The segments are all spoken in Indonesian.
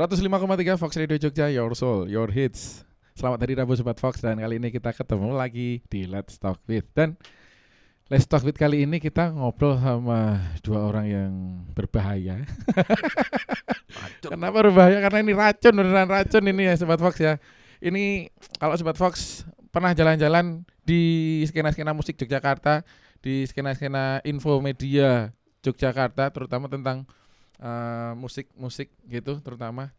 105,3 Fox Radio Jogja, Your Soul, Your Hits. Selamat hari Rabu Sobat Fox, dan kali ini kita ketemu lagi di Let's Talk With. Dan Let's Talk With kali ini kita ngobrol sama dua orang yang berbahaya. Kenapa berbahaya? Karena ini racun, beneran racun ini ya Sobat Fox ya. Ini kalau Sobat Fox pernah jalan-jalan di skena-skena musik Yogyakarta, di skena-skena info media Yogyakarta, terutama tentang musik-musik gitu, terutama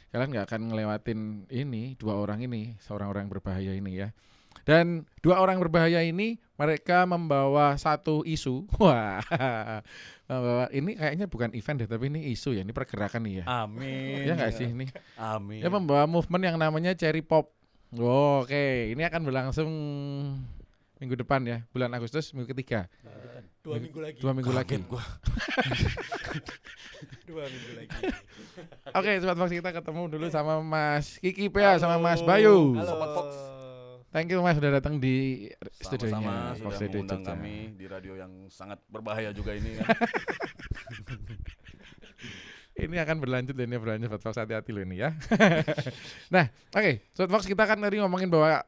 kalian nggak akan ngelewatin ini, dua orang ini, seorang orang berbahaya ini ya. Dan dua orang berbahaya ini mereka membawa satu isu. Wah, membawa ini kayaknya bukan event deh, tapi ini isu ya, ini pergerakan nih ya. Amin. Ya nggak sih ini? Amin. Ya, membawa movement yang namanya Cherry Pop. Oke, ini akan berlangsung minggu depan ya, bulan Agustus, minggu ketiga. 2 minggu lagi. 2 minggu lagi. Gua. 2 minggu lagi. Oke, Sobat Fox, kita ketemu dulu sama Mas Kiki Pea sama Mas Bayu. Halo. Sobat Fox. Thank you Mas sudah datang di Sama-sama studionya sudah Fox Radio mengundang Jogja. kami di radio yang sangat berbahaya juga ini kan. Ini akan berlanjut dan ini berlanjut, Sobat Fox, hati-hati loh ini ya. Nah, oke, Sobat Fox, kita kan tadi ngomongin bahwa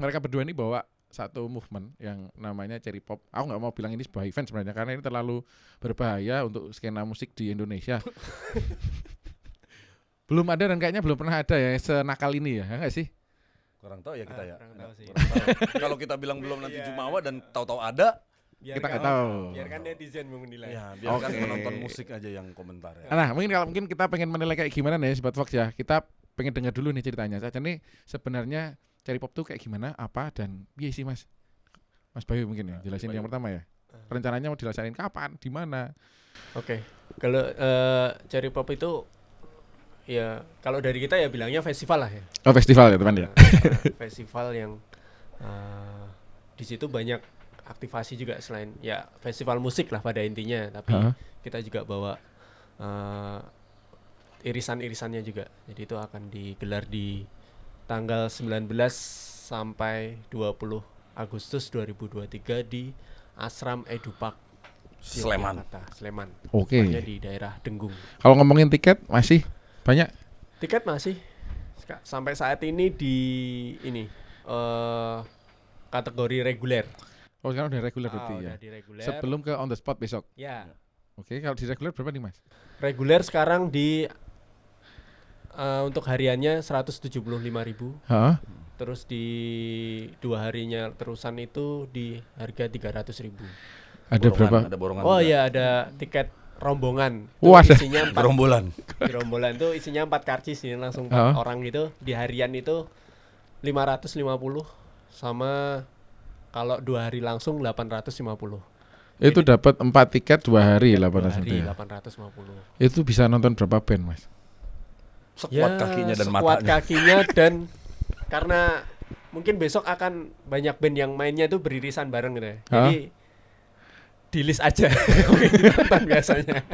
mereka berdua ini bawa satu movement yang namanya Cherry Pop. Aku nggak mau bilang ini sebuah event sebenarnya karena ini terlalu berbahaya untuk skena musik di Indonesia. Belum ada dan kayaknya belum pernah ada ya senakal ini ya, nggak sih? Kurang tahu ya kita ya. Kurang tahu sih. Kurang tahu. Kalau kita bilang belum nanti Jumawa dan tahu-tahu ada, Kita nggak tahu. Biarkan netizen menilai. ya biarkan Oke. penonton musik aja yang komentar ya. Nah, mungkin kita pengen menilai kayak gimana nih Sobat Fox ya. Kita pengen dengar dulu nih ceritanya. Saja nih sebenarnya Cherry Pop tuh kayak gimana, apa, dan iya sih Mas. Mas Bayu mungkin ya, jelasin Bayu. yang pertama ya. Rencananya mau dilaksanain kapan, di mana? Oke. Kalau Cherry Pop itu ya kalau dari kita ya bilangnya festival lah ya. Oh, festival ya teman ya. Festival yang di situ banyak aktivasi juga selain ya festival musik lah pada intinya, tapi kita juga bawa irisan-irisannya juga. Jadi itu akan digelar di tanggal 19 sampai 20 Agustus 2023 di Asram Edupark di Sleman. Yogyakarta, Sleman. Oke. Tepatnya di daerah Denggung. Kalau ngomongin tiket masih banyak. Tiket masih sampai saat ini di ini kategori reguler. Oh, sekarang udah reguler berarti ya. Udah di reguler. Sebelum ke on the spot besok. Ya, Oke, kalau di reguler berapa nih Mas? reguler sekarang di untuk hariannya 175.000. Heeh. Terus di 2 harinya terusan itu di harga 300.000. Ada Borongan, berapa? Ada borongan. Oh juga. iya, ada tiket rombongan. Itu Wah, ada isinya 4 Gerombolan. di rombongan tuh isinya 4 karcis ini langsung 4 Oh. orang gitu. Di harian itu 550 sama kalau 2 hari langsung 850. Itu dapat 4 tiket 2 hari 2 800 hari ya. 850. Itu bisa nonton berapa band Mas? Sekuat kakinya dan sekuat matanya. kakinya dan karena mungkin besok akan banyak band yang mainnya itu beririsan bareng gitu ya. Jadi di list aja nonton biasanya.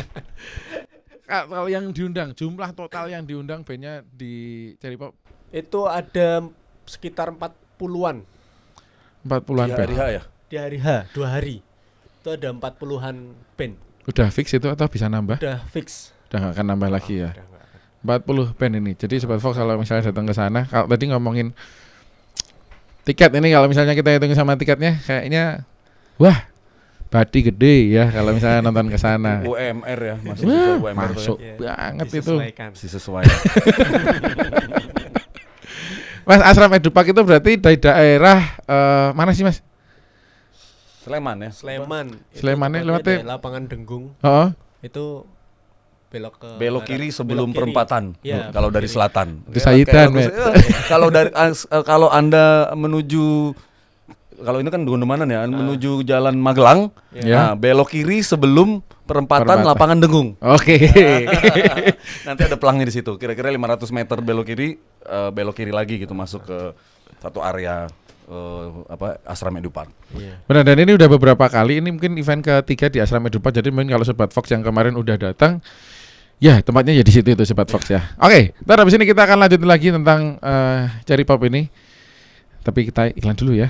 Kalau yang diundang, jumlah total yang diundang bandnya di Cherry Pop Itu ada sekitar 40-an 40-an Di band. hari H ya. di hari H, 2 hari. Itu ada 40-an band. Udah fix itu atau bisa nambah? Udah fix. Udah gak akan nambah lagi ya. Udah nggak akan. 40 band ini. Jadi Sobat Fox kalau misalnya datang ke sana, kalau tadi ngomongin tiket ini, kalau misalnya kita hitungin sama tiketnya kayaknya wah, badi gede ya kalau misalnya nonton ke sana. UMR ya, masih Wah, bisa UMR tuh masuk ya. banget itu. Disesuaikan. ya. Masih sesuai. Mas, Asram Edupark itu berarti dari daerah mana sih Mas? Sleman ya. Sleman. Slemannya Itu lewatnya- tepatnya di lapangan Denggung. Heeh. Itu belok ke Belok barat. kiri sebelum Belok kiri. perempatan. Ya, Kalau belok dari kiri. selatan. Di Sayidan, Kayak bagus. Kalau dari kalau Anda menuju, kalau ini kan Gondomanan ya, menuju Jalan Magelang, Ya. nah, belok kiri sebelum perempatan lapangan Dengung. Oke. Nanti ada pelangnya di situ. Kira-kira 500 meter belok kiri lagi gitu masuk ke satu area Asram Edupark. Iya. Benar, dan ini udah beberapa kali, ini mungkin event ketiga di Asram Edupark. Jadi mungkin kalau Sobat Fox yang kemarin udah datang, ya tempatnya ya di situ itu Sobat Fox ya. Oke, ntar habis ini kita akan lanjut lagi tentang Cherry Pop ini. Tapi kita iklan dulu ya.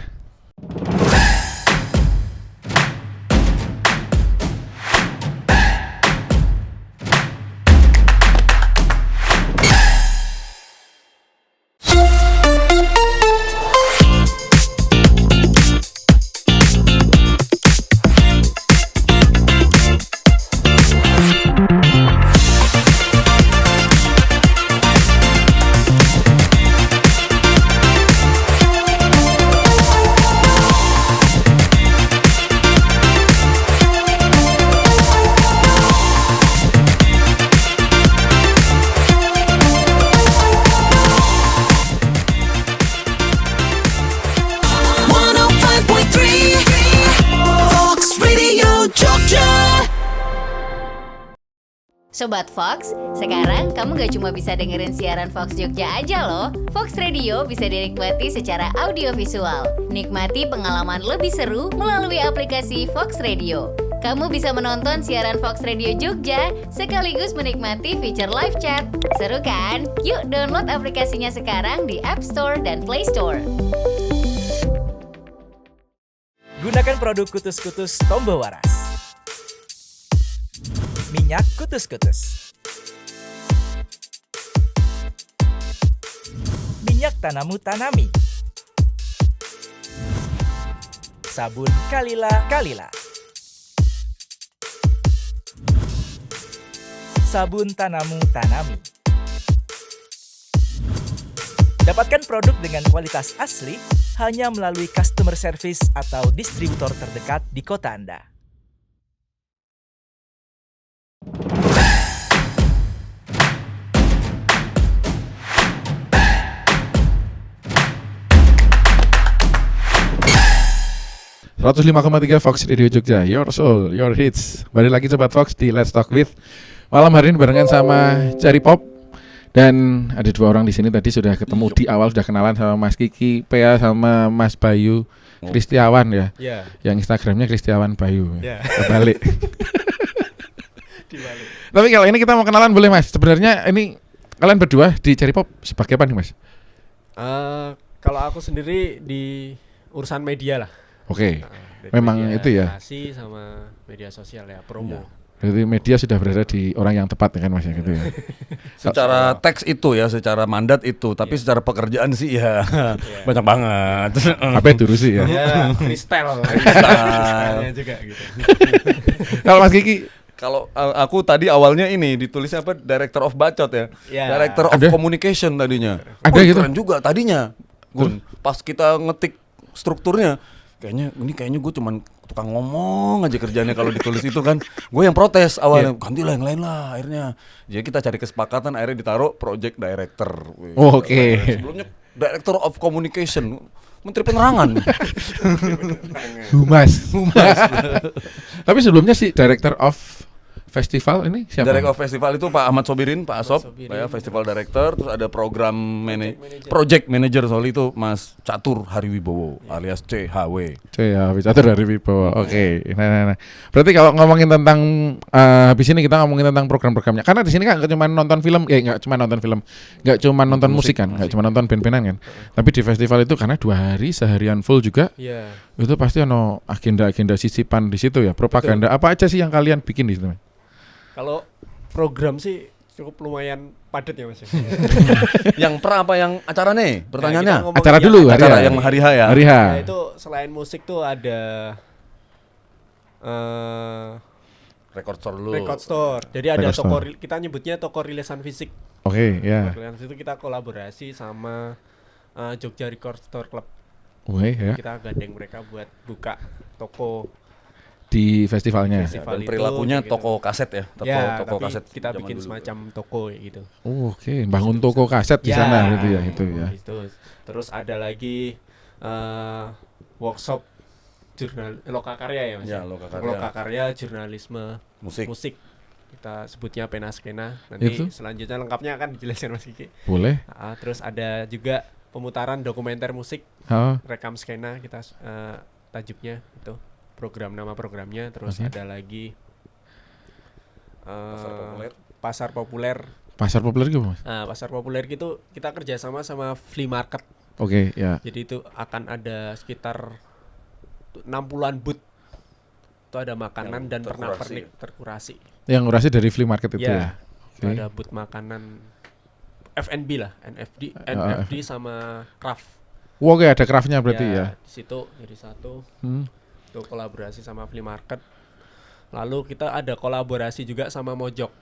Sobat Fox, sekarang kamu gak cuma bisa dengerin siaran Fox Jogja aja loh. Fox Radio bisa dinikmati secara audiovisual. Nikmati pengalaman lebih seru melalui aplikasi Fox Radio. Kamu bisa menonton siaran Fox Radio Jogja sekaligus menikmati fitur live chat. Seru kan? Yuk download aplikasinya sekarang di App Store dan Play Store. Gunakan produk Kutus-Kutus Tombo Waras. Minyak Kutus-Kutus. Minyak Tanamu Tanami. Sabun Kalila Kalila. Sabun Tanamu Tanami. Dapatkan produk dengan kualitas asli hanya melalui customer service atau distributor terdekat di kota Anda. ...105,3 Fox Radio Jogja, your soul, your hits. Balik lagi Sobat Fox di Let's Talk With. Malam hari ini barengan sama Cherry Pop. Dan ada dua orang di sini tadi sudah ketemu di awal, sudah kenalan sama Mas Kiki, Pea sama Mas Bayu Kristiawan ya. Iya. Yang Instagramnya Kristiawan Bayu. Iya. Kebalik. Dibalik. Tapi kalau ini kita mau kenalan boleh Mas. Sebenarnya ini kalian berdua di Cherry Pop sebagai apa nih Mas? Kalau aku sendiri di urusan media lah. Oke. Dari Memang media itu ya. relasi sama media sosial ya, promo. Berarti media sudah berada di orang yang tepat ya kan Mas ya gitu ya. Secara teks itu ya, secara mandat itu, tapi secara pekerjaan sih ya banyak banget. Apa yang diurusi ya? Ya, freestyle. Freestyle juga gitu. Kalau Mas Kiki Kalau aku tadi awalnya ini ditulisnya apa? Director of Bacot ya. Ya. Director of Ada? Communication tadinya. Ada Wih, gitu? keren juga tadinya. Gun, pas kita ngetik strukturnya, kayaknya gue cuman tukang ngomong aja kerjanya kalau ditulis itu kan. Gue yang protes awalnya, gantilah yang lain lah akhirnya. Jadi kita cari kesepakatan, akhirnya ditaruh project director. Wih, Oh, oke. Sebelumnya Director of Communication, Menteri Penerangan. Humas. Tapi sebelumnya si Director of Festival ini siapa? Director of Festival itu Pak Ahmad Sobirin, Pak Asob, Sobirin. ya, Festival Director. Terus ada program Project Manager soal itu Mas Catur Hariwibowo alias CHW. Ya, Catur dari Wibowo. Oke. Nah. Berarti kalau ngomongin tentang habis ini kita ngomongin tentang program-programnya. Karena di sini kan nggak cuma nonton film, nggak cuma nonton film, nggak cuma nonton musik kan, nggak cuma nonton band-bandan kan. Tapi di festival itu karena 2 hari seharian full juga, Iya. itu pasti ono agenda-agenda sisipan di situ ya. Propaganda apa aja sih yang kalian bikin di situ? Mas? Kalau program sih cukup lumayan padat ya Mas. Yang apa yang acara nih? Pertanyaannya. Kita ngomongin Acara yang dulu, Acara hari yang hari H ya. Hari H. Ya, itu selain musik tuh ada Record store dulu. record store. Jadi ada Record toko store. kita nyebutnya toko rilisan fisik. Oke, ya. Toko rilisan itu kita kolaborasi sama Jogja Record Store Club. Oke, ya. Kita gandeng mereka buat buka toko Di festivalnya. festival Dan itu, perilakunya kayak gitu. toko kaset ya. Toko tapi kaset. kita zaman bikin dulu. semacam toko kayak gitu. Oke, bangun toko kaset di sana gitu ya, itu ya. Itu. Terus ada lagi workshop jurnal lokakarya ya Mas. Ya, lokakarya. Lokakarya jurnalisme Musik. Kita sebutnya pena skena. Nanti Itu? selanjutnya lengkapnya akan dijelaskan Mas Kiki. Boleh. Terus ada juga pemutaran dokumenter musik Oh, rekam skena kita tajuknya itu nama programnya. Terus Oke. ada lagi Pasar populer. pasar populer. pasar populer gitu, Mas. Nah, pasar populer gitu kita kerjasama sama flea market. Oke, ya. Jadi itu akan ada sekitar 60-an booth. Itu ada makanan Yang dan terkurasi pernak-pernik terkurasi. Yang ngurasi dari flea market itu ya. Itu Oke. ada booth makanan F&B lah, NFD sama craft. Wah, oke, ada craftnya berarti ya. Di situ jadi satu. Hmm. Itu kolaborasi sama flea market. Lalu kita ada kolaborasi juga sama Mojok.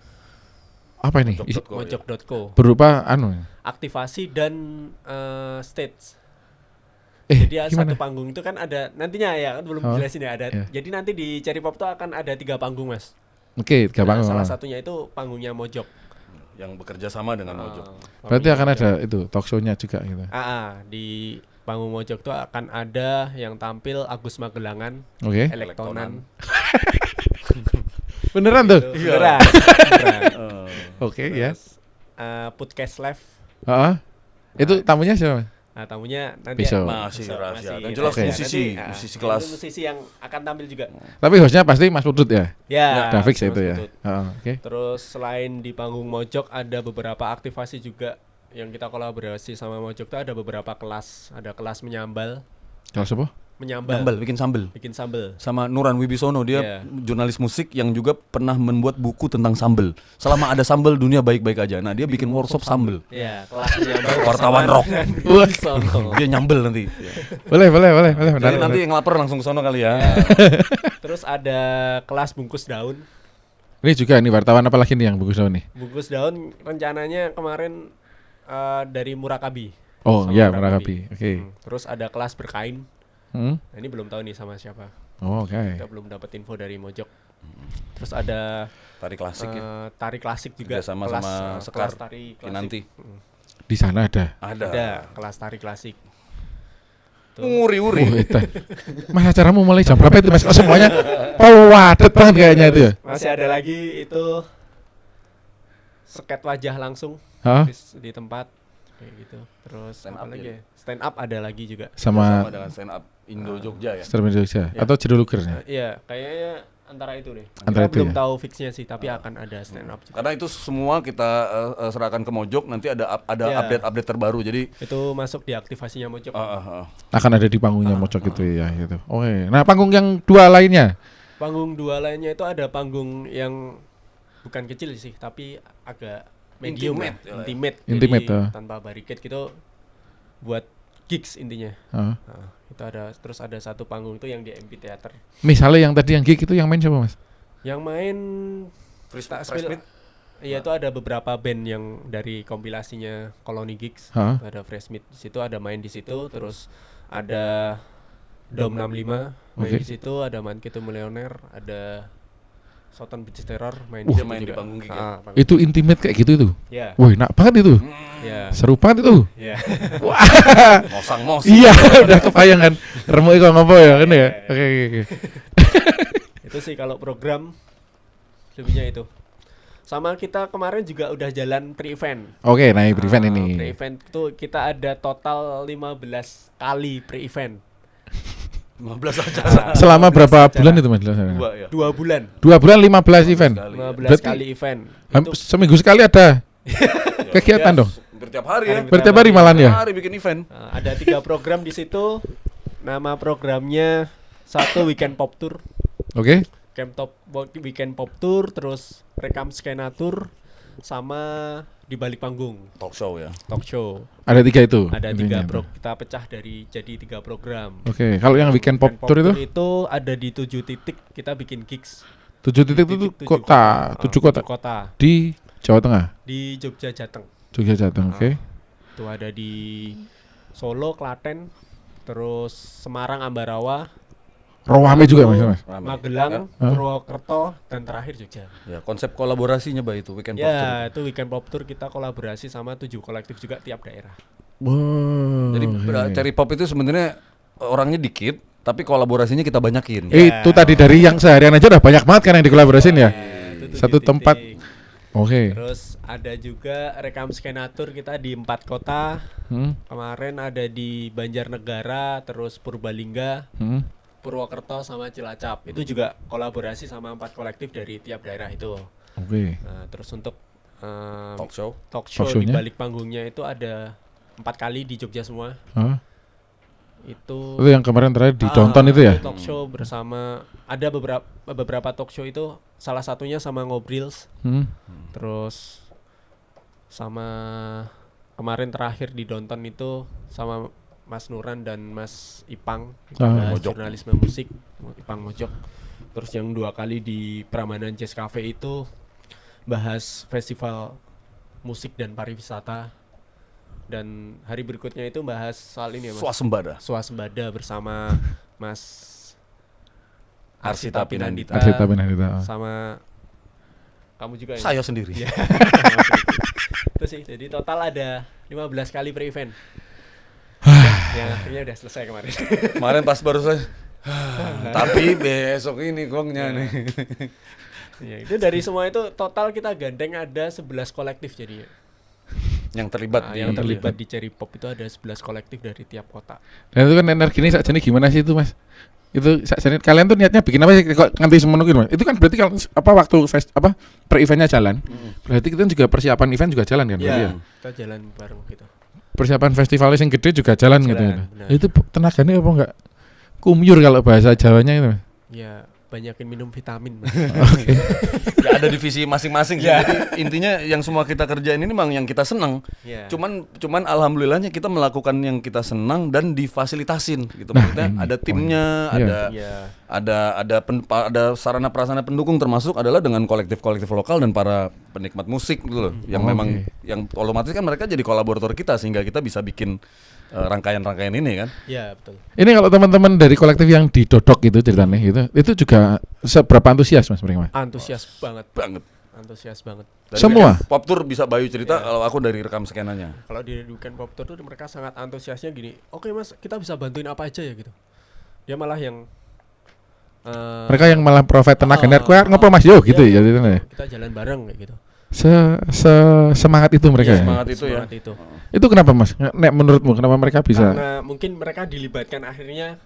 Apa ini? Mojok.co. Mojok.co. Berupa Aktivasi dan stage. Eh, Jadi gimana? satu panggung itu kan ada nantinya ya kan belum Oh, jelasin ya ada. iya. Jadi nanti di Cherry Pop tuh akan ada 3 panggung Mas. Oke, gampang. Salah satunya itu panggungnya Mojok. Yang bekerja sama dengan Mojok. Berarti akan ada itu talk show-nya juga gitu. Di panggung Mojok tuh akan ada yang tampil Agus Magelangan, Oke. Elektonan. Beneran tuh? Beneran. Oke ya. Podcast Live. Heeh. Itu tamunya siapa? Nah, tamunya nanti Besok. Masih rahasia. Dan masih jelas Oke. musisi, nanti, musisi itu kelas. musisi yang akan tampil juga. Tapi hostnya pasti Mas Putut ya? Ya. Udah fix Mas itu ya. Putut. Heeh, oke. Terus selain di panggung Mojok ada beberapa aktivasi juga yang kita kolaborasi sama Mojok tuh ada beberapa kelas. Ada kelas menyambal, Kelas apa? Sambel, bikin sambel. bikin sambel. Sama Nuran Wibisono, dia Iya. jurnalis musik yang juga pernah membuat buku tentang sambel. Selama ada sambel dunia baik-baik aja. Nah, dia bikin workshop sambel. Ya, kelas menyambal. Wartawan rock. Wah. Dia nyambel nanti. Boleh. Jadi Benar. nanti yang lapar langsung ke sono kali ya. Terus ada kelas bungkus daun. Ini juga nih wartawan apa lagi nih yang bagus nih? Bungkus daun rencananya kemarin dari Murakabi. Oh Sama iya, Murakabi. Murakabi. Oke. Terus ada kelas berkain. Hmm? Nah, ini belum tahu nih sama siapa. Oh, oke. Kita belum dapat info dari Mojok. Terus ada Tari klasik ya. tari klasik juga. Kerjasama kelas, sama Sekar kelas tari klasik. Kinanti. Di sana ada. Ada kelas tari klasik. Tuh. Nguri-uri. Oh, edan. Mas acaramu mulai jam berapa itu Mas? Oh, semuanya padat banget kayaknya itu ya. Masih ada lagi itu sket wajah langsung Hah? di tempat kayak gitu. Terus Stand apa up lagi ya? ya? Stand up ada lagi juga. Sama Sama dengan stand up Indo Jogja ya. Sterben Jogja atau Jedulugernya? Iya, kayaknya antara itu deh. Antara Kita itu belum ya? tahu fixnya sih, tapi akan ada stand up juga. Karena itu semua kita serahkan ke Mojok, nanti ada Ya. update-update terbaru. Jadi Itu masuk di aktivasinya Mojok. Akan ada di panggungnya Mojok itu ya gitu. Oke. Nah, panggung yang dua lainnya. Panggung dua lainnya itu ada panggung yang bukan kecil sih, tapi agak medium Intimate, ya, ya. intimate. Intimate, Jadi ya. tanpa barricade gitu buat gigs intinya. Heeh. Nah, itu ada terus ada satu panggung itu yang di amphitheater. Misalnya yang tadi yang gig itu yang main siapa Mas? Yang main Fresh Tasbil. Iya, itu ada beberapa band yang dari kompilasinya Colony Gigs. Hah? Ada Fresh Meat di situ, ada main di situ, terus ada Dom 65 main Oke. di situ, ada Mankitu Millionaire, ada Soton Beach Terror main Dia situ main di juga. panggung gig ya? Panggung. Itu intimate kayak gitu itu. Ya. Woi, enak banget itu. Ya. Seru banget itu. Ya. Mosang-mos. Iya, udah kebayang kan. Remuk iku ngopo ya kan ya. Oke. Itu sih kalau program lebihnya itu. Sama kita kemarin juga udah jalan pre-event. Oke, nah event ini. Pre-event itu kita ada total 15 kali pre-event. 15 acara. Selama berapa acara. bulan itu Mas? Dua ya. 2 bulan. 2 bulan 15 event. 15 Berarti kali event. Itu Seminggu sekali ada kegiatan dong. Hampir tiap hari ya. Hampir Bertiap hari malam ya. Tiap hari bikin event. ada 3 program di situ. Nama programnya satu Weekend Pop Tour. Oke. Weekend Pop Tour, terus rekam skena tour, sama di balik panggung Talk show ya. talk show. Ada 3 itu. Ada intinya 3 itu. kita pecah jadi 3 program. Oke, kalau yang weekend pop tour itu ada di 7 titik kita bikin gigs. 7 titik itu Tujuh kota, 7 kota kota di Jawa Tengah, di Jogja Jateng. Jogja Jateng. Oke. Itu ada di Solo, Klaten, terus Semarang, Ambarawa, Rame juga Mas. Rame. Magelang, Hah? Purwokerto, dan terakhir Jogja. Ya, konsep kolaborasinya Mbak itu weekend pop tour. Ya, itu Weekend Pop Tour kita kolaborasi sama 7 kolektif juga tiap daerah. Wow. Jadi Cherry Pop itu sebenarnya orangnya dikit, tapi kolaborasinya kita banyakin. Itu tadi dari yang seharian aja udah banyak banget kan yang dikolaborasiin ya. Itu 7 Satu tempat. titik. Oke. Terus ada juga rekam skenatur kita di 4 kota. Hmm. Kemarin ada di Banjarnegara, terus Purbalingga, Hmm. Purwokerto sama Cilacap. Itu juga kolaborasi sama 4 kolektif dari tiap daerah itu. Oke. Nah, terus untuk Talk show. talk show di show-nya? balik panggungnya itu ada 4 kali di Jogja semua. Hah? Itu Itu yang kemarin terakhir ditonton itu ya? Talk show bersama ada beberapa talk show itu, salah satunya sama Ngobrils. Hmm. Terus sama kemarin terakhir di Donton itu sama Mas Nuran dan Mas Ipang, itu bahas Mojok. jurnalisme musik, Ipang Mojok. Terus yang 2 kali di Prambanan Jazz Cafe itu bahas festival musik dan pariwisata. Dan hari berikutnya itu bahas soal ini ya Mas, Swasembada. Swasembada bersama Mas Arsita Pinandita, Arsita Pinandita. sama kamu juga ya? Saya sendiri. Iya. Itu sih, jadi total ada 15 kali pre-event. Yang akhirnya udah selesai kemarin. Kemarin pas baru saya tapi besok ini gongnya nih. Ya, itu dari semua itu total kita gandeng ada 11 kolektif jadinya. Yang terlibat Yang terlibat di Cherry Pop itu ada 11 kolektif dari tiap kota. Dan itu kan energi ini sakjane gimana sih itu Mas? Itu sakjane kalian tuh niatnya bikin apa sih kok nganti semono gitu Mas? Itu kan berarti kalau waktu per-eventnya jalan. Berarti kita juga persiapan event juga jalan kan berarti ya? Kita jalan bareng gitu. Persiapan festivalnya yang gede juga jalan gitu. benar. Itu tenaganya apa enggak kumyur kalau bahasa Jawanya itu Mas? Ya, banyakin minum vitamin. Mas. Ya ada divisi masing-masing sih. Jadi intinya yang semua kita kerjain ini memang yang kita senang. Ya. Cuman alhamdulillahnya kita melakukan yang kita senang dan difasilitasin gitu. Maksudnya ada timnya, Iya. ada sarana prasarana pendukung termasuk adalah dengan kolektif-kolektif lokal dan para penikmat musik gitu loh. Yang memang yang otomatis kan mereka jadi kolaborator kita sehingga kita bisa bikin rangkaian-rangkaian ini kan. Iya, betul. Ini kalau teman-teman dari kolektif yang didodok gitu ceritanya gitu, itu juga seberapa antusias Mas mereka Mas? Antusias banget. Antusias banget. Dari Semua? Pop Tour bisa Bayu cerita kalau aku dari rekam skenanya. Kalau di Weekend Pop Tour tuh mereka sangat antusiasnya gini. Oke Mas, kita bisa bantuin apa aja ya gitu. Dia malah yang Mereka yang malah provide tenaga network ngopo Mas yo gitu ya gitu ya. kita jalan bareng kayak gitu. Semangat itu mereka ya. Semangat itu ya. Semangat itu. Itu kenapa Mas? Nek menurutmu kenapa mereka bisa? Karena mungkin mereka dilibatkan akhirnya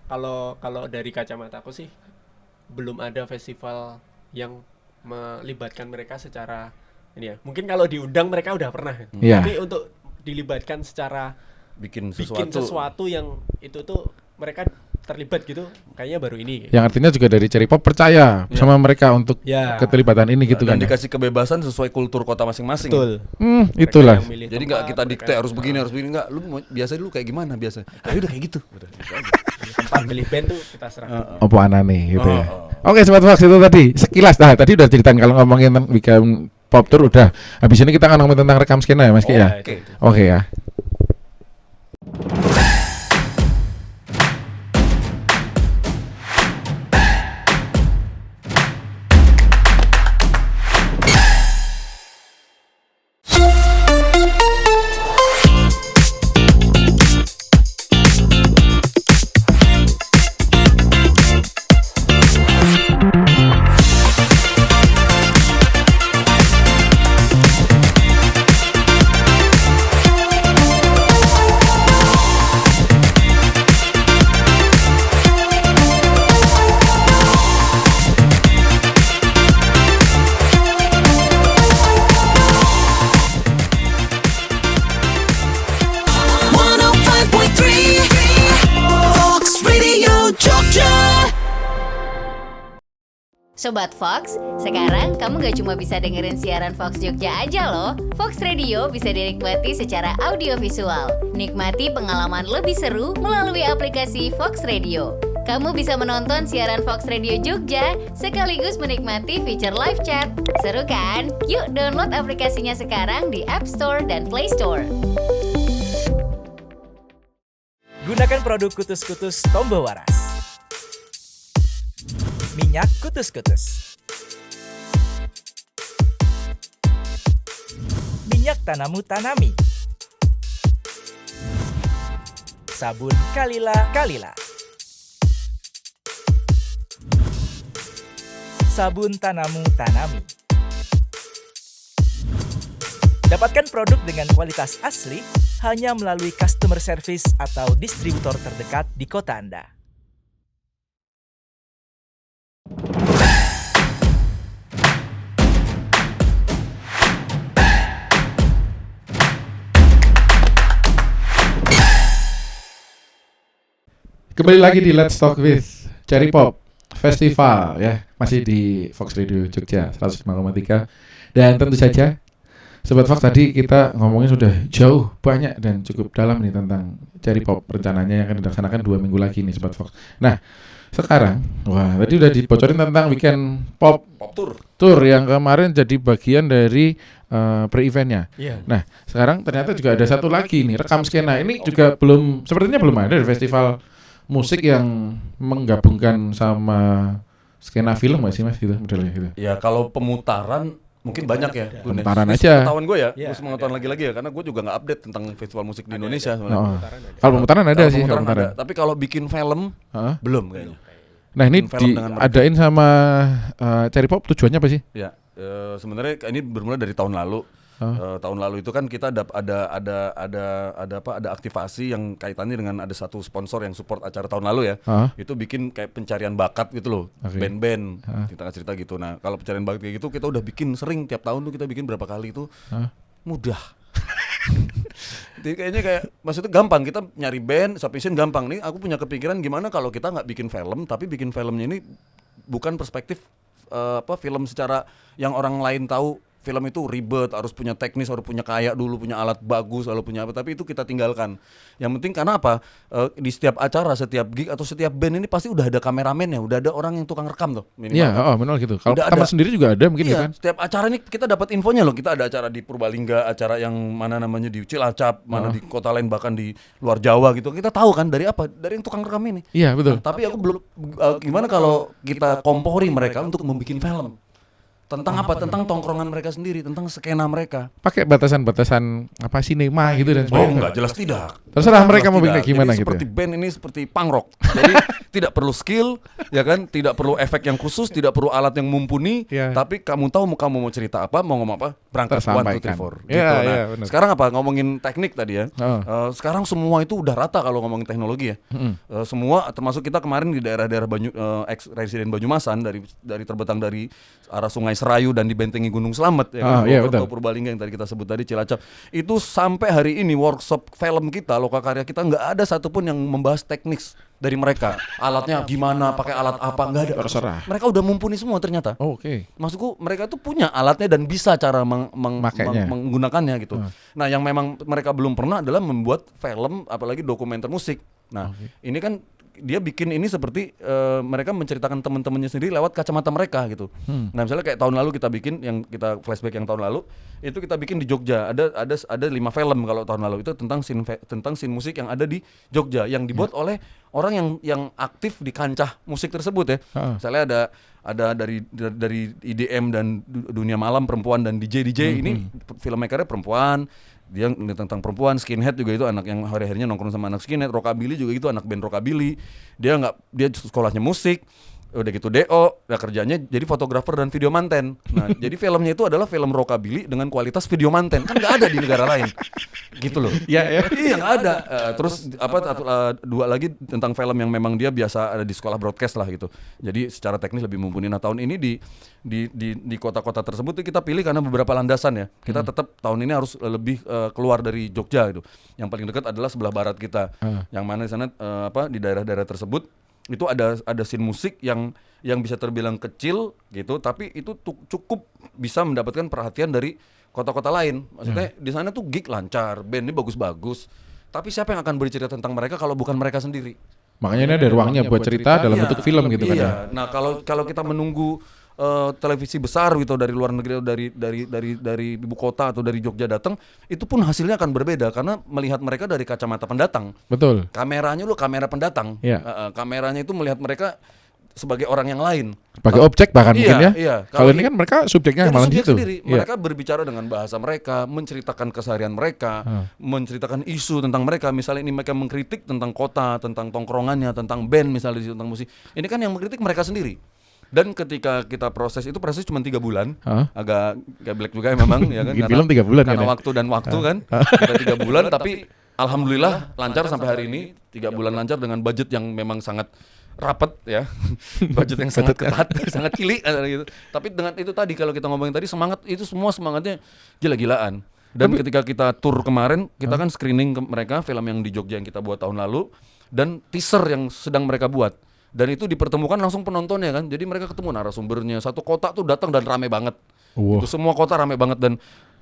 kalau dari kacamataku sih belum ada festival yang melibatkan mereka secara ini ya. Mungkin kalau diundang mereka udah pernah. Iya. Tapi untuk dilibatkan secara Bikin bikin sesuatu yang itu tuh mereka terlibat gitu kayaknya baru ini. Yang artinya juga dari Cherry Pop percaya sama mereka untuk Ya. keterlibatan ini gitu dan kan. dikasih kebebasan sesuai kultur kota masing-masing. Betul. Itulah. Mereka yang milih Jadi tempat, nggak kita mereka dikte yang harus begini enggak. Lu biasa dulu kayak gimana biasa. Ya udah kayak gitu. Udah gitu aja. tempat milih band tuh kita serahkan. Opo anane gitu ya. Oke Sobat Fox itu tadi sekilas tadi udah ceritain kalau ngomongin tentang Weekend Pop Tour udah. Habis ini kita akan ngomongin tentang rekam skena ya Mas Ki ya. Itu. Oke ya. Sobat Fox, sekarang kamu gak cuma bisa dengerin siaran Fox Jogja aja loh. Fox Radio bisa dinikmati secara audiovisual. Nikmati pengalaman lebih seru melalui aplikasi Fox Radio. Kamu bisa menonton siaran Fox Radio Jogja sekaligus menikmati fitur live chat. Seru kan? Yuk download aplikasinya sekarang di App Store dan Play Store. Gunakan produk Kutus-Kutus Tombo Waras. Minyak Kutus-Kutus. Minyak Tanamu Tanami. Sabun Kalila Kalila. Sabun Tanamu Tanami. Dapatkan produk dengan kualitas asli hanya melalui customer service atau distributor terdekat di kota Anda. Kembali lagi di Let's Talk with Cherry Pop Festival ya, masih di Fox Radio Jogja 105,3. Dan tentu saja Sobat Fox, tadi kita ngomongin sudah jauh banyak dan cukup dalam nih tentang Cherry Pop rencananya yang akan dilaksanakan 2 minggu lagi nih Sobat Fox. Nah, sekarang tadi udah dibocorin tentang Weekend Pop Tour yang kemarin jadi bagian dari pre-eventnya. Iya. Nah, sekarang ternyata juga ada satu lagi nih, rekam skena. Ini juga sepertinya belum ada di festival musik yang menggabungkan sama skena film nggak sih Mas gitu modelnya gitu. Ya kalau pemutaran mungkin banyak ya. Pemutaran aja. Pengetahuan gue ya, Iya, terus pengetahuan lagi ya, karena gue juga nggak update tentang festival musik di Indonesia sebenarnya. Oh. Kalau pemutaran ada Kalau sih, pemutaran pemutaran. ada. Tapi kalau bikin film Heeh. belum kayaknya. Nah ini bikin film dengan mereka. diadain sama Cherry Pop tujuannya apa sih? Ya, sebenarnya ini bermula dari tahun lalu. Tahun lalu itu kan kita ada aktivasi yang kaitannya dengan ada satu sponsor yang support acara tahun lalu ya. Itu bikin kayak pencarian bakat gitu loh, band-band, cerita gitu. Nah kalau pencarian bakat kayak gitu kita udah bikin sering, tiap tahun tuh kita bikin berapa kali itu, mudah. Jadi kayaknya kayak maksudnya gampang, kita nyari band, submission gampang. Nih aku punya kepikiran gimana kalau kita nggak bikin film, tapi bikin filmnya ini bukan perspektif film secara yang orang lain tahu. Film itu ribet, harus punya teknis, harus punya kaya dulu, punya alat bagus, lalu punya apa. Tapi itu kita tinggalkan. Yang penting karena apa? Di setiap acara, setiap gig atau setiap band ini pasti udah ada kameramennya, udah ada orang yang tukang rekam tuh. Iya, benar gitu. Kalau kamar sendiri juga ada mungkin iya, kan. Setiap acara ini kita dapat infonya loh. Kita ada acara di Purbalingga, acara yang mana namanya di Cilacap, mana di kota lain bahkan di luar Jawa gitu. Kita tahu kan dari apa? Dari yang tukang rekam ini. Iya, betul. Tapi aku belum gimana kalau kita kompori mereka untuk membuat film. Tentang apa? Tentang tongkrongan mereka sendiri, tentang skena mereka. Pakai batasan-batasan apa sinema gitu dan Oh sebagainya. enggak, jelas tidak. Terserah mereka mau bikin Tidak. kayak gimana Jadi gitu. seperti band ini seperti punk rock. Jadi tidak perlu skill, ya kan? Tidak perlu efek yang khusus, tidak perlu alat yang mumpuni. Iya. Tapi kamu tahu kamu mau cerita apa, mau ngomong apa, berangkat 1, 2, 3, 4. Gitu. Iya, Nah, iya, benar. sekarang apa? Ngomongin teknik tadi ya. Sekarang semua itu udah rata kalau ngomongin teknologi ya. Semua, termasuk kita kemarin di daerah-daerah ex-residen Banyumasan dari terbentang dari arah Sungai Serayu dan dibentengi Gunung Slamet ya kan, iya, Purwokerto, betul. Purbalingga yang tadi kita sebut tadi, Cilacap. Itu sampai hari ini workshop film kita, lokakarya kita nggak ada satupun yang membahas teknis dari mereka. Alatnya gimana, pakai alat apa, nggak ada. Terserah. Mereka udah mumpuni semua ternyata. Oh, oke. Maksudku mereka tuh punya alatnya dan bisa cara Makainya. menggunakannya gitu. Nah, yang memang mereka belum pernah adalah membuat film, apalagi dokumenter musik. Nah, ini kan dia bikin ini seperti mereka menceritakan teman-temannya sendiri lewat kacamata mereka gitu. Nah, misalnya kayak tahun lalu kita bikin yang kita flashback yang tahun lalu itu kita bikin di Jogja. Ada 5 film kalau tahun lalu itu tentang scene musik yang ada di Jogja yang dibuat oleh orang yang aktif di kancah musik tersebut ya. Misalnya ada dari IDM dan dunia malam perempuan dan DJ ini filmmakernya perempuan. Dia tentang perempuan, skinhead juga itu anak yang hari-harinya nongkrong sama anak skinhead, rockabilly juga itu anak band rockabilly. Dia sekolahnya musik, udah gitu DO, nah kerjanya jadi fotografer dan video manten. Nah, jadi filmnya itu adalah film rockabilly dengan kualitas video manten. Kan nggak ada di negara lain. Gitu loh. Iya, nggak ada. Terus dua lagi tentang film yang memang dia biasa ada di sekolah broadcast lah gitu. Jadi secara teknis lebih mumpuni. Nah, tahun ini di kota-kota tersebut kita pilih karena beberapa landasan ya. Kita tetap tahun ini harus lebih keluar dari Jogja gitu. Yang paling dekat adalah sebelah barat kita. Yang mana di sana di daerah-daerah tersebut itu ada scene musik yang bisa terbilang kecil gitu, tapi itu cukup bisa mendapatkan perhatian dari kota-kota lain. Maksudnya di sana tuh gig lancar, bandnya bagus-bagus, tapi siapa yang akan bercerita tentang mereka kalau bukan mereka sendiri? Makanya ini ada ruangnya buat cerita dalam bentuk film gitu kan. Iya. Nah kalau kita menunggu televisi besar gitu dari luar negeri atau dari ibu kota atau dari Jogja datang, itu pun hasilnya akan berbeda karena melihat mereka dari kacamata pendatang. Betul. Kameranya kamera pendatang. Iya. Kameranya itu melihat mereka sebagai orang yang lain. Sebagai objek bahkan mungkin ya. Iya. Kalau ini kan mereka subjeknya malah subjek gitu. Sendiri. Mereka berbicara dengan bahasa mereka, menceritakan keseharian mereka, menceritakan isu tentang mereka. Misalnya ini mereka mengkritik tentang kota, tentang tongkrongannya, tentang band misalnya tentang musik. Ini kan yang mengkritik mereka sendiri. Dan ketika kita proses cuma 3 bulan, agak gablek juga ya memang ya kan. Bikin film 3 bulan karena kan. waktu dan waktu kan. Kita 3 bulan tapi alhamdulillah lancar sampai hari ini. 3 bulan lancar dengan budget yang memang sangat rapat ya. Budget yang sangat ketat, sangat cilik gitu. Tapi dengan itu tadi kalau kita ngomongin tadi semangat itu semua semangatnya gila-gilaan. Dan ketika kita tur kemarin, kita kan screening ke mereka film yang di Jogja yang kita buat tahun lalu dan teaser yang sedang mereka buat. Dan itu dipertemukan langsung penontonnya kan. Jadi mereka ketemu narasumbernya. Satu kota tuh datang dan rame banget. Wow. Itu semua kota rame banget. Dan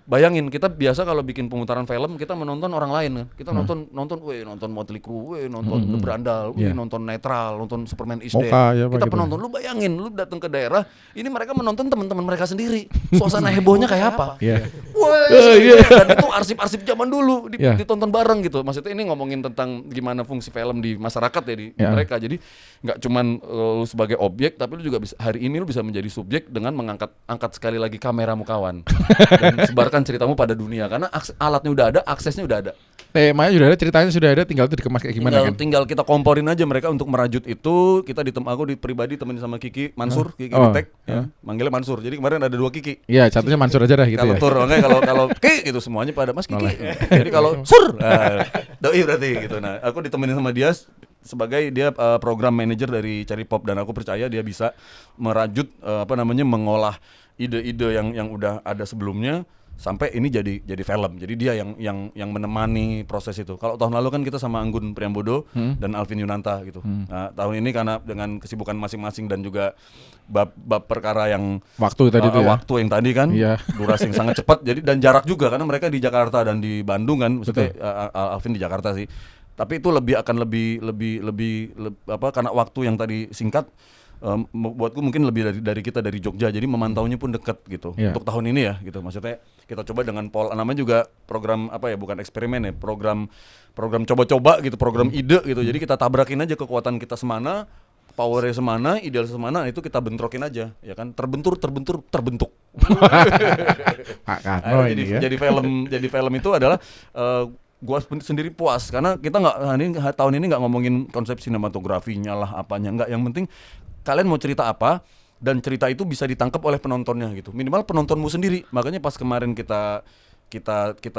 bayangin kita biasa kalau bikin pemutaran film kita menonton orang lain kan. Kita nonton Motley Crue, nonton The Brandal, nonton Netral, nonton Superman is Dead. Kita penonton, lu bayangin lu datang ke daerah, ini mereka menonton teman-teman mereka sendiri. Suasana hebohnya kayak apa? Dan itu arsip-arsip zaman dulu ditonton bareng gitu. Maksudnya ini ngomongin tentang gimana fungsi film di masyarakat ya di mereka. Jadi nggak cuman lu sebagai objek, tapi lu juga bisa hari ini lu bisa menjadi subjek dengan angkat sekali lagi kameramu kawan dan sebarkan menyebarkan ceritamu pada dunia karena alatnya udah ada, aksesnya udah ada. Temanya sudah ada, ceritanya sudah ada, tinggal itu dikemas kayak gimana kan? Tinggal kita komporin aja mereka untuk merajut itu. Kita aku di pribadi temenin sama Kiki Mansur, Kiki Ritek, ya. Manggilnya Mansur. Jadi kemarin ada 2 Kiki. Iya, satunya Mansur aja dah gitu kalau ya. Tur, makanya kalau Ki gitu semuanya pada Mas Kiki. Jadi kalau Sur, doi berarti gitu. Nah, aku ditemenin sama dia sebagai dia program manager dari Cherry Pop dan aku percaya dia bisa merajut mengolah ide-ide yang udah ada sebelumnya sampai ini jadi film. Jadi dia yang menemani proses itu. Kalau tahun lalu kan kita sama Anggun Priambodo dan Alvin Yunanta gitu. Nah, tahun ini karena dengan kesibukan masing-masing dan juga bab perkara yang Waktu tadi itu ya. Waktu yang tadi kan Iya. durasi yang sangat cepat. Jadi dan jarak juga karena mereka di Jakarta dan di Bandung kan. Maksudnya Alvin di Jakarta sih. Tapi itu lebih karena waktu yang tadi singkat. Buatku mungkin lebih dari kita dari Jogja, jadi memantaunya pun dekat gitu. Untuk tahun ini ya gitu. Maksudnya kita coba dengan namanya juga program bukan eksperimen ya, program coba-coba gitu, program ide gitu. Jadi kita tabrakin aja kekuatan kita semana, powernya semana, ideal semana, itu kita bentrokin aja, ya kan? Terbentuk. Pak Karno ini ya. Jadi film itu adalah gua sendiri puas karena kita tahun ini nggak ngomongin konsep sinematografinya lah apanya, nggak. Yang penting kalian mau cerita apa dan cerita itu bisa ditangkap oleh penontonnya gitu, minimal penontonmu sendiri. Makanya pas kemarin kita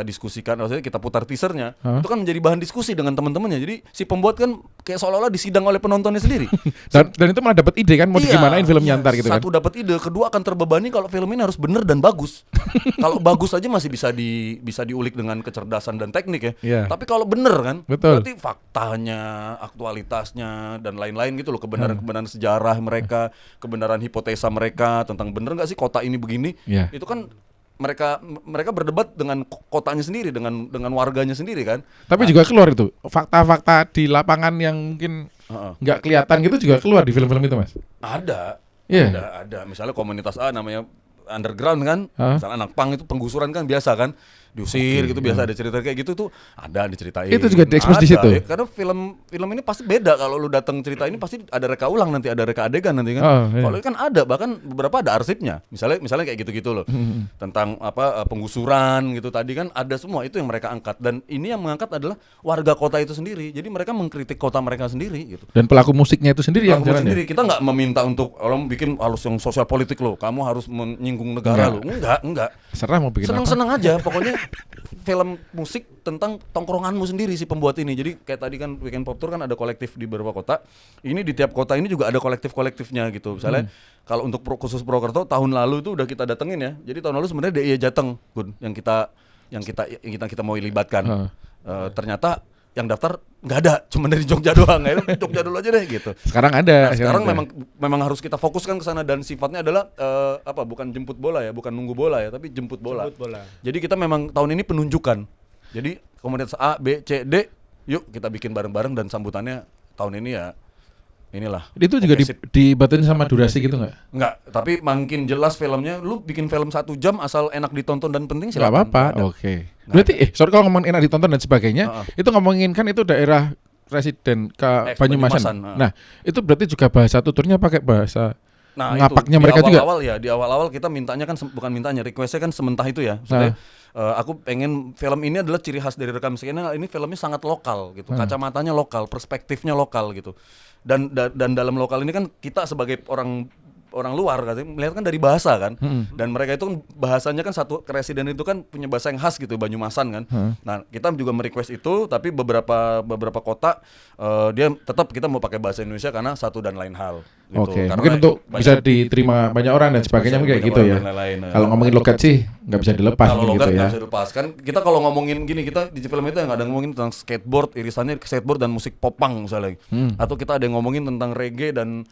diskusikan, maksudnya kita putar teasernya, itu kan menjadi bahan diskusi dengan teman-temannya. Jadi si pembuat kan kayak seolah-olah disidang oleh penontonnya sendiri. dan itu malah dapat ide kan mau digimanain filmnya ntar gitu kan. Satu dapat ide, kedua akan terbebani kalau film ini harus bener dan bagus. Kalau bagus aja masih bisa diulik dengan kecerdasan dan teknik ya. Iya. Tapi kalau bener kan, Betul. berarti faktanya, aktualitasnya dan lain-lain gitu loh, kebenaran sejarah mereka, kebenaran hipotesa mereka tentang bener nggak sih kota ini begini. Iya. Itu kan mereka berdebat dengan kotanya sendiri, dengan warganya sendiri kan. Tapi juga keluar itu fakta-fakta di lapangan yang mungkin nggak kelihatan gitu juga keluar di film-film itu, Mas. Ada. Iya. Ada. Misalnya komunitas A namanya underground kan, misalnya anak punk itu penggusuran kan biasa kan, diusir gitu, biasa ada cerita kayak gitu tuh, ada diceritain. Itu juga diekspos di situ. Karena film ini pasti beda, kalau lu datang cerita ini pasti ada reka ulang nanti, ada reka adegan nanti kan. Iya. Kalau kan ada, bahkan beberapa ada arsipnya. Misalnya kayak gitu-gitu loh. Tentang penggusuran gitu tadi kan ada semua, itu yang mereka angkat, dan ini yang mengangkat adalah warga kota itu sendiri. Jadi mereka mengkritik kota mereka sendiri gitu. Dan pelaku musiknya itu sendiri yang jalan ya? Kita nggak meminta untuk orang bikin harus yang sosial politik loh, kamu harus menyinggung negara lo. Enggak. Serah mau bikin Seneng-seneng aja pokoknya. Film musik tentang tongkronganmu sendiri si pembuat ini. Jadi kayak tadi kan Weekend Pop Tour kan ada kolektif di beberapa kota. Ini di tiap kota ini juga ada kolektif-kolektifnya gitu. Misalnya kalau untuk khusus Purwokerto tahun lalu itu udah kita datengin ya. Jadi tahun lalu sebenarnya DIY Jateng, Gun, yang kita mau libatkan. Ternyata yang daftar nggak ada, cuma dari Jogja doang. Jogja dulu aja deh gitu. Sekarang ada. Nah, sekarang memang harus kita fokuskan ke sana, dan sifatnya adalah bukan jemput bola ya, bukan nunggu bola ya, tapi jemput bola. Jadi kita memang tahun ini penunjukan. Jadi komunitas A, B, C, D, yuk kita bikin bareng-bareng, dan sambutannya tahun ini ya inilah. Itu juga dibatasi sama durasi gitu nggak? Nggak, tapi makin jelas filmnya. Lu bikin film 1 jam asal enak ditonton dan penting Nggak silakan. apa-apa. Oke. Berarti sorry kalau ngomongin enak ditonton dan sebagainya, itu ngomongin kan itu daerah residen ke Banyumasan. Nah, itu berarti juga bahasa tuturnya pakai bahasa ngapaknya mereka juga. Di awal-awal kita mintanya kan bukan mintanya, requestnya kan sementah itu ya. Maksudnya aku pengen film ini adalah ciri khas dari rekam skena. Ini filmnya sangat lokal gitu, kacamatanya lokal, perspektifnya lokal gitu. Dan dalam lokal ini kan kita sebagai orang luar katanya melihat kan dari bahasa kan, dan mereka itu kan bahasanya kan satu residen itu kan punya bahasa yang khas gitu, Banyumasan kan. Nah kita juga merequest itu, tapi beberapa kota dia tetap kita mau pakai bahasa Indonesia karena satu dan lain hal gitu. Oke, mungkin untuk bisa diterima banyak orang dan sebagainya mungkin kayak gitu ya. Kalau ngomongin logat sih nggak bisa dilepas kalau gitu logat ya. nggak bisa dilepas kan. Kita kalau ngomongin gini, kita di film itu yang ada ngomongin tentang skateboard, irisannya skateboard dan musik popang misalnya, atau kita ada yang ngomongin tentang reggae dan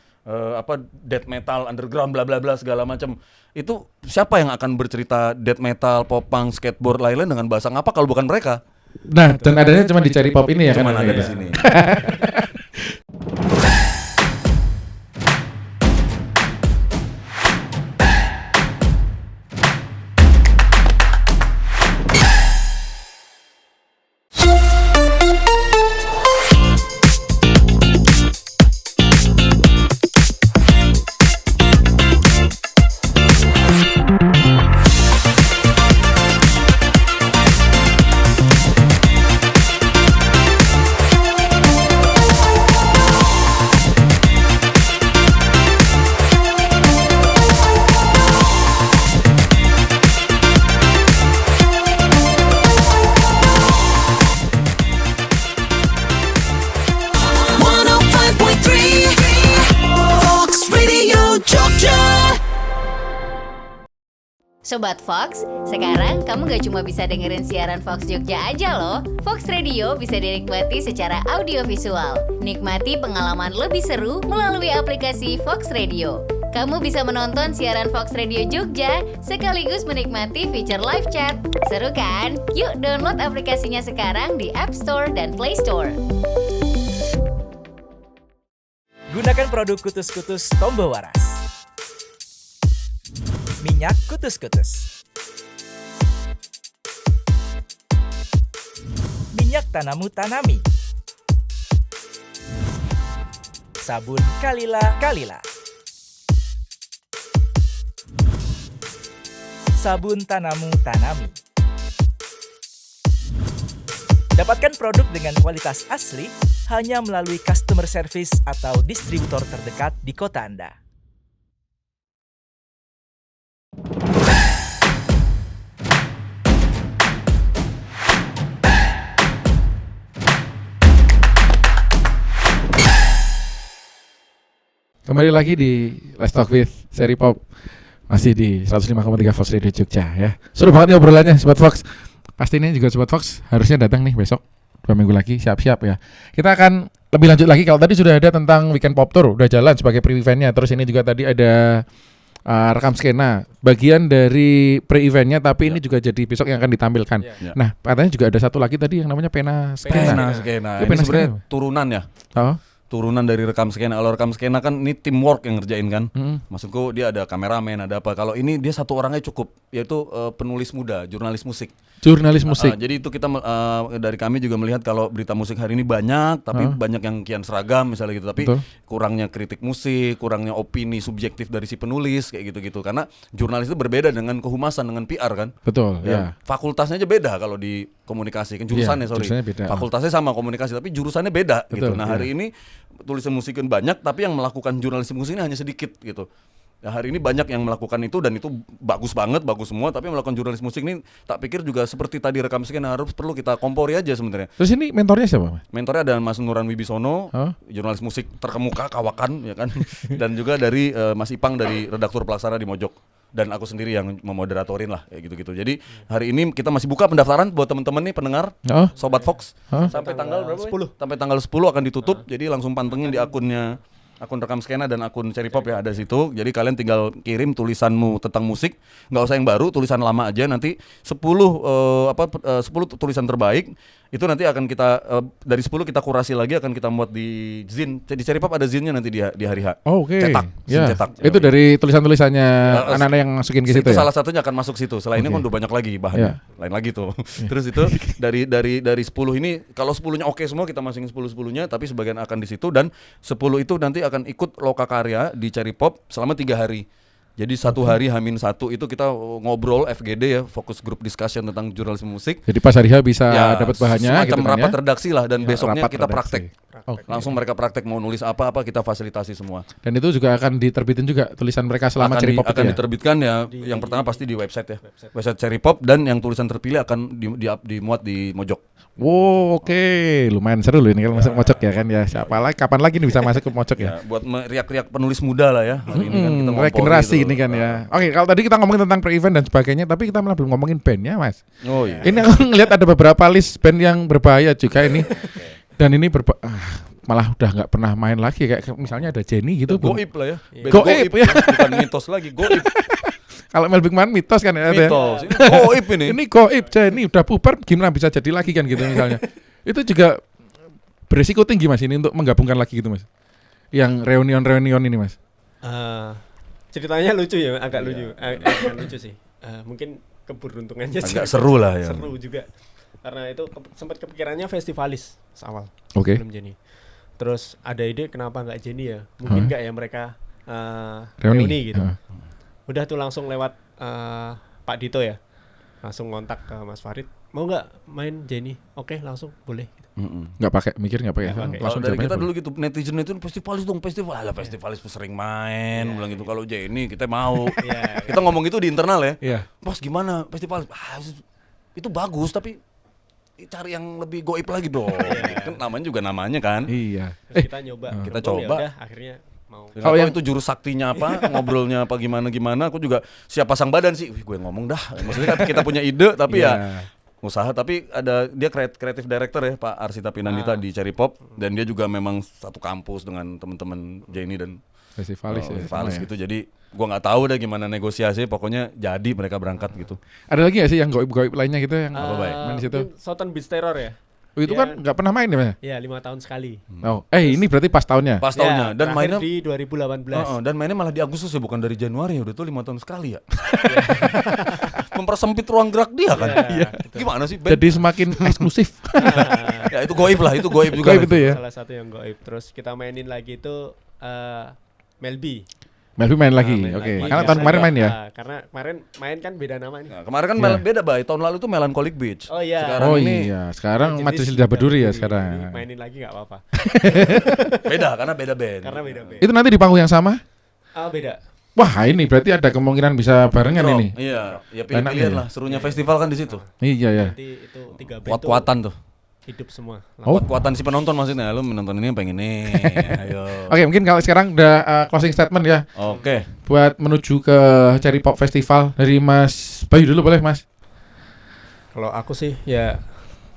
death metal, underground, bla bla bla segala macam. Itu siapa yang akan bercerita death metal, popang, skateboard, lain-lain dengan bahasa ngapa kalau bukan mereka? Nah, dan adanya cuma di Cherry Pop ini ya kan. Cuman ada di sini. Sobat Fox, sekarang kamu gak cuma bisa dengerin siaran Fox Jogja aja loh. Fox Radio bisa dinikmati secara audiovisual. Nikmati pengalaman lebih seru melalui aplikasi Fox Radio. Kamu bisa menonton siaran Fox Radio Jogja sekaligus menikmati fitur live chat. Seru kan? Yuk download aplikasinya sekarang di App Store dan Play Store. Gunakan produk Kutus-Kutus Tombo Waras. Minyak Kutus-Kutus. Minyak Tanamu Tanami. Sabun Kalila Kalila. Sabun Tanamu Tanami. Dapatkan produk dengan kualitas asli hanya melalui customer service atau distributor terdekat di kota Anda. Kembali lagi di Let's Talk with Seri Pop. Masih di 105,3 Fox Radio Jogja ya. Seru banget nih obrolannya Sobat Fox. Pasti ini juga Sobat Fox harusnya datang nih besok 2 minggu lagi, siap-siap ya. Kita akan lebih lanjut lagi. Kalau tadi sudah ada tentang Weekend Pop Tour, udah jalan sebagai pre-eventnya. Terus ini juga tadi ada rekam skena, bagian dari pre-eventnya, tapi ini juga jadi besok yang akan ditampilkan. Nah, katanya juga ada satu lagi tadi yang namanya Pena Skena. Skena. Ini sebenarnya turunan ya. Oh. Turunan dari rekam skena. Kalau rekam skena kan ini teamwork yang ngerjain kan. Maksudku dia ada kameramen, ada apa. Kalau ini dia satu orangnya cukup, yaitu penulis muda, jurnalis musik. Jurnalis musik. Jadi itu kita dari kami juga melihat kalau berita musik hari ini banyak, tapi banyak yang kian seragam misalnya gitu. Tapi kurangnya kritik musik, kurangnya opini subjektif dari si penulis kayak gitu-gitu. Karena jurnalis itu berbeda dengan kehumasan, dengan PR kan. Betul. Ya. Fakultasnya aja beda kalau di komunikasi kan, jurusannya jurusannya beda. Fakultasnya sama komunikasi, tapi jurusannya beda. Betul, gitu. Nah hari ini tulisan musik kan banyak, tapi yang melakukan jurnalistik musik ini hanya sedikit gitu. Nah, hari ini banyak yang melakukan itu dan itu bagus banget, bagus semua. Tapi yang melakukan jurnalis musik ini tak pikir juga seperti tadi rekam skena harus perlu kita kompori aja sebenarnya. Terus ini mentornya siapa? Mentornya ada Mas Nuran Wibisono, jurnalis musik terkemuka Kawakan ya kan, dan juga dari Mas Ipang dari redaktur pelaksana di Mojok. Dan aku sendiri yang memoderatorin lah kayak gitu-gitu. Jadi hari ini kita masih buka pendaftaran buat teman-teman nih pendengar Sobat Fox sampai tanggal berapa? 10. Sampai tanggal 10 akan ditutup. Jadi langsung pantengin di akun rekam skena dan akun Cherry Pop ya ada situ. Jadi kalian tinggal kirim tulisanmu tentang musik, nggak usah yang baru, tulisan lama aja. Nanti 10 tulisan terbaik itu nanti akan kita dari 10 kita kurasi lagi, akan kita muat di zin. Di Cherry Pop ada zinnya nanti di hari H. Oke. Cetak, zin cetak. Itu dari tulisan-tulisannya anak-anak yang masukin ke situ itu ya. Salah satunya akan masuk situ. Selain ini kan udah banyak lagi bahannya. Lain lagi tuh. Terus itu dari 10 ini kalau 10-nya oke semua kita masukin 10-10-nya, tapi sebagian akan di situ dan 10 itu nanti akan ikut loka karya di Cherry Pop selama 3 hari. Jadi 1 hari H-1 itu kita ngobrol FGD ya, fokus group discussion tentang jurnalisme musik. Jadi pas hari H bisa dapat bahannya semacam gitu kan rapat redaksi lah, dan besoknya kita redaksi. praktek. Langsung mereka praktek mau nulis apa-apa kita fasilitasi semua. Dan itu juga akan diterbitin juga tulisan mereka selama Cherry Pop akan diterbitkan ya. Yang pertama pasti di website ya. Website Cherry Pop, dan yang tulisan terpilih akan dimuat di Mojok. Wow, oke. Lumayan seru loh ini kalau masuk Mojok ya kan ya. Siapa lagi kapan lagi nih bisa masuk ke Mojok ya? Buat meriak-riak penulis muda lah ya. Hari ini kan kita mau regenerasi ini kan ya. Oke, kalau tadi kita ngomongin tentang pre-event dan sebagainya, tapi kita malah belum ngomongin bandnya, Mas. Oh iya. Ini aku ngelihat ada beberapa list band yang berbahaya juga ini. Dan ini malah udah nggak pernah main lagi, kayak misalnya ada Jenny gitu. Goib lah ya. Goib ya. Bukan mitos lagi, goib. Kalau Mel Bigman mitos kan ya. Mitos. Ini goib ini. Ini goib, Jenny udah puber gimana bisa jadi lagi kan gitu misalnya. Itu juga beresiko tinggi Mas ini untuk menggabungkan lagi gitu Mas. Yang reunion ini Mas. Ceritanya lucu ya, agak lucu. Agak lucu sih. Mungkin keberuntungannya agak seru lah ya. Seru juga. Karena itu sempat kepikirannya festivalis awal. Oke. Belum Jenny. Terus ada ide kenapa nggak Jenny ya? Mungkin nggak ya mereka reuni gitu. Udah tuh langsung lewat Pak Dito ya. Langsung kontak ke Mas Farid. Mau nggak main Jenny? Oke, langsung boleh. Nggak pakai Langsung dari kita dulu gitu, netizen itu festivalis dong, festivalis sering main, bilang gitu. Kalau Jenny kita mau. Kita ngomong itu di internal ya. Bos gimana festivalis? Itu bagus tapi cari yang lebih goib lagi dong. Kan namanya juga namanya kan. Iya. Terus kita nyoba. Kita coba. Yaudah, akhirnya mau. Nggak Kalau tahu yang- itu jurus saktinya apa, ngobrolnya apa gimana, aku juga siap pasang badan sih. Wih, gue ngomong dah. Maksudnya kan kita punya ide, tapi Iya. ya usaha. Tapi ada dia kreatif director ya, Pak Arsita Pinandita di Cherry Pop, dan dia juga memang satu kampus dengan teman-teman Jenny dan Festivalis ya. Festivalis semua ya. gitu. Jadi gua nggak tahu deh gimana negosiasi, pokoknya jadi mereka berangkat gitu. Ada lagi nggak sih yang goib-goib lainnya gitu yang Apa, Bay? main di situ? Mungkin Southern Beach Terror ya. Oh, itu Dia- kan nggak pernah main ya, Mas? Ya 5 tahun sekali. Oh, ini berarti pas tahunnya. Pas tahunnya Ya, dan terakhir mainnya di 2018. dan mainnya malah di Agustus ya, bukan dari Januari ya. Udah tuh 5 tahun sekali ya. Mempersempit ruang gerak dia kan. Iya, Gimana sih band? Jadi semakin eksklusif. Ya itu goib lah, itu goib juga. Goib itu ya. Salah satu yang goib. Terus kita mainin lagi itu Melby. Melvi main lagi. Main Oke. lagi. Karena tahun kemarin main ya. Karena kemarin main kan beda nama nih. Nah, kemarin kan Iya. beda Bay. Tahun lalu tuh Melancholic Beach. Oh iya. Sekarang Oh ini iya, sekarang Jenis Majelis Lidah Berduri ya Jadi sekarang. mainin lagi nggak apa-apa. beda karena beda band. Karena beda band. Itu nanti di panggung yang sama? Beda. Wah, ini berarti ada kemungkinan bisa barengan Rock. ini. Iya, ya Enaknya pilih-pilihan ya. lah. Serunya festival kan di situ. Iya ya. Nanti itu 3 band Kuat-kuatan tuh. hidup semua. Oh. Kuat-kuatan si penonton maksudnya. Lu menonton ini pengen ini. Ayo. Oke, mungkin kalau sekarang udah closing statement ya Oke. buat menuju ke Cherry Pop Festival dari Mas Bayu dulu boleh, Mas? Kalau aku sih ya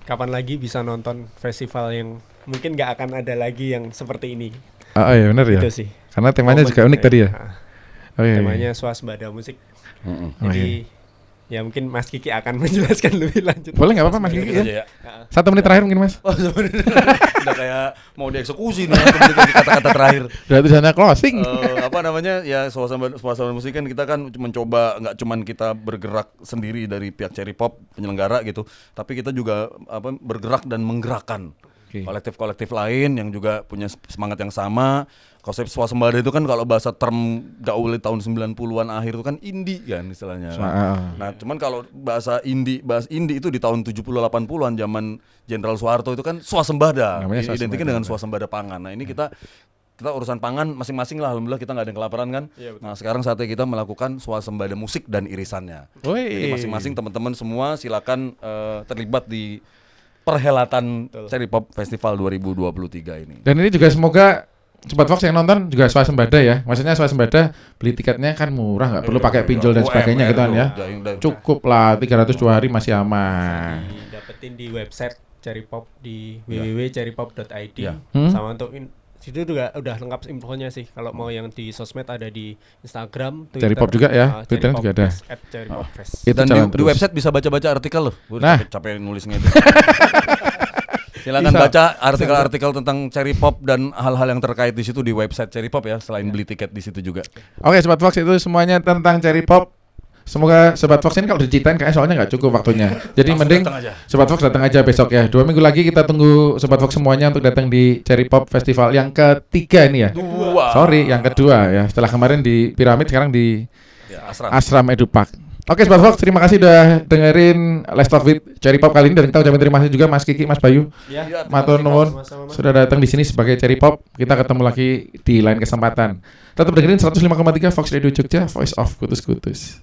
kapan lagi bisa nonton festival yang mungkin nggak akan ada lagi yang seperti ini. Oh iya benar ya. Itu sih. Karena temanya Momen juga unik tadi ya. Oh, iya, iya. Temanya swasembada musik. Mm-mm. Oh, Jadi ya mungkin Mas Kiki akan menjelaskan lebih lanjut. Boleh nggak apa-apa Mas Gitu Kiki ya? aja ya. 1 menit terakhir mungkin Mas. Oh, sebenarnya udah kayak mau dieksekusi nih kata-kata terakhir. Udah tulisannya closing. Apa namanya ya suasana musik kan kita kan mencoba nggak cuman kita bergerak sendiri dari pihak Cherry Pop penyelenggara gitu, tapi kita juga bergerak dan menggerakkan Oke. kolektif-kolektif lain yang juga punya semangat yang sama. Konsep swasembada itu kan kalau bahasa term gaul tahun 90-an akhir itu kan indie kan istilahnya. Nah, cuman kalau bahasa indie itu di tahun 70 80-an zaman Jenderal Soeharto itu kan swasembada. Namanya Identiknya swasembada. dengan swasembada pangan. Nah, ini kita urusan pangan masing-masing lah, alhamdulillah kita nggak ada yang kelaparan kan. Iya, betul. Nah sekarang saatnya kita melakukan swasembada musik dan irisannya. Woi. Jadi masing-masing teman-teman semua silakan terlibat di perhelatan Cherry Pop Festival 2023 ini. Dan ini juga semoga Sobat Fox yang nonton juga swasembada ya. Maksudnya swasembada beli tiketnya kan murah, nggak perlu pakai pinjol dan sebagainya gitu kan ya. Cukup lah 300 2 hari masih aman. Didapetin di website Cherry Pop di www.cherrypop.id. Ya. Sama untuk situ juga udah lengkap infonya sih. Kalau mau yang di sosmed ada di Instagram, Twitter. Cherry Pop juga ya, Twitter Cherry Pop juga ada. Fest, @cherrypopfest. Itu Dan jalan di terus. website bisa baca-baca artikel loh. Gua Nah. capek nulisnya itu. Silakan Bisa. baca artikel-artikel tentang Cherry Pop dan hal-hal yang terkait di situ di website Cherry Pop ya, selain beli tiket di situ juga. Oke Sobat Fox, itu semuanya tentang Cherry Pop. Semoga Sobat Fox ini kalau diceritain kayaknya soalnya nggak cukup waktunya. Jadi Langsung mending datang aja. Sobat Fox datang aja besok ya. 2 minggu lagi kita tunggu Sobat Fox semuanya untuk datang di Cherry Pop Festival yang ketiga ini ya. Sorry, yang kedua ya. Setelah kemarin di Piramid, sekarang di Ya, Asram. Asram Edu Park. Oke Sobat Fox, terima kasih udah dengerin Let's Talk with Cherry Pop kali ini, dan kita ucapin terima kasih juga Mas Kiki, Mas Bayu, Ya, matur nuwun sama-sama, Mas. sudah datang di sini sebagai Cherry Pop. Kita ketemu lagi di lain kesempatan. Tetap dengerin 105,3 Fox Radio Jogja, Voice of Kutus-Kutus.